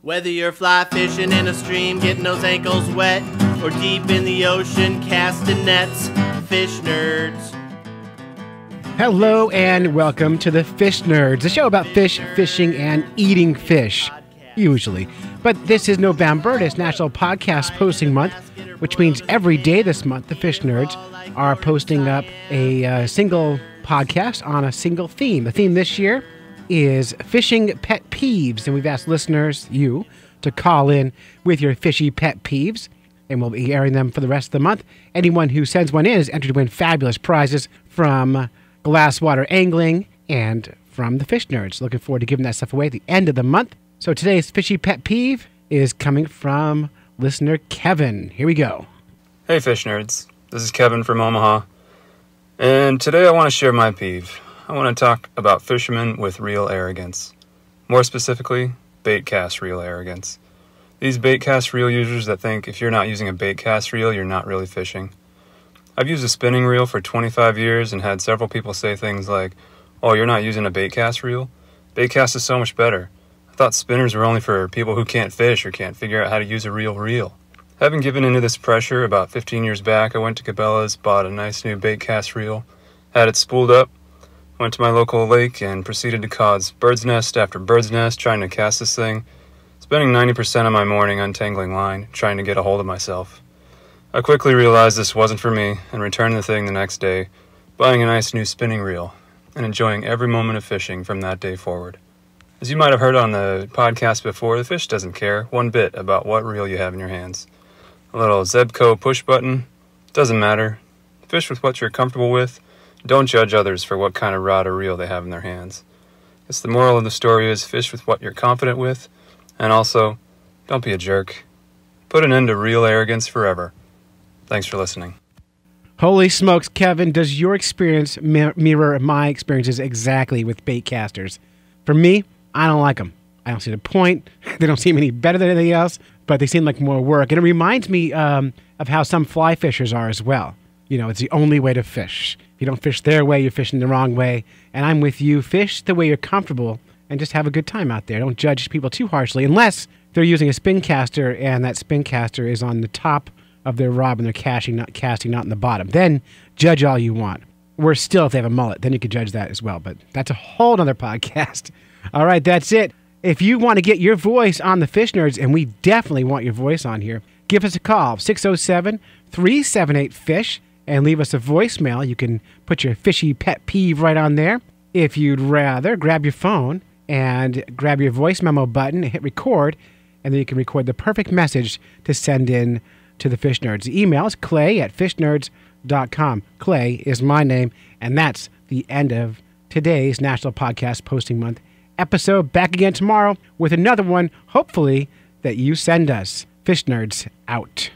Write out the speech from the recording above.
Whether you're fly fishing in a stream, getting those ankles wet, or deep in the ocean, casting nets, Fish Nerds. Hello and welcome to the Fish Nerds, a show about fish, fishing, and eating fish, usually. But this is November, it's National Podcast Posting Month, which means every day this month, the Fish Nerds are posting up a single podcast on a single theme. The theme this year is Fishing Pet Peeves, and we've asked listeners, you, to call in with your fishy pet peeves, and we'll be airing them for the rest of the month. Anyone who sends one in is entered to win fabulous prizes from Glasswater Angling and from the Fish Nerds. Looking forward to giving that stuff away at the end of the month. So today's fishy pet peeve is coming from listener Kevin. Here we go. Hey Fish Nerds, this is Kevin from Omaha, and today I want to share my peeve. I want to talk about fishermen with reel arrogance. More specifically, bait cast reel arrogance. These bait cast reel users that think if you're not using a bait cast reel, you're not really fishing. I've used a spinning reel for 25 years and had several people say things like, "Oh, you're not using a bait cast reel? Bait cast is so much better. I thought spinners were only for people who can't fish or can't figure out how to use a real reel." Having given into this pressure about 15 years back, I went to Cabela's, bought a nice new bait cast reel, had it spooled up, went to my local lake and proceeded to cause bird's nest after bird's nest trying to cast this thing, spending 90% of my morning untangling line, trying to get a hold of myself. I quickly realized this wasn't for me and returned the thing the next day, buying a nice new spinning reel and enjoying every moment of fishing from that day forward. As you might have heard on the podcast before, the fish doesn't care one bit about what reel you have in your hands. A little Zebco push button, doesn't matter. Fish with what you're comfortable with. Don't judge others for what kind of rod or reel they have in their hands. It's the moral of the story is fish with what you're confident with, and also, don't be a jerk. Put an end to reel arrogance forever. Thanks for listening. Holy smokes, Kevin, does your experience mirror my experiences exactly with bait casters? For me, I don't like them. I don't see the point. They don't seem any better than anything else, but they seem like more work. And it reminds me of how some fly fishers are as well. You know, it's the only way to fish. If you don't fish their way, you're fishing the wrong way. And I'm with you. Fish the way you're comfortable and just have a good time out there. Don't judge people too harshly unless they're using a spin caster and that spin caster is on the top of their rod and they're casting, not in the bottom. Then judge all you want. Worse still, if they have a mullet, then you could judge that as well. But that's a whole other podcast. All right, that's it. If you want to get your voice on the Fish Nerds, and we definitely want your voice on here, give us a call, 607-378-FISH. And leave us a voicemail. You can put your fishy pet peeve right on there. If you'd rather, grab your phone and grab your voice memo button and hit record, and then you can record the perfect message to send in to the Fish Nerds. The email is clay@fishnerds.com. Clay is my name, and that's the end of today's National Podcast Posting Month episode. Back again tomorrow with another one, hopefully, that you send us. Fish Nerds out.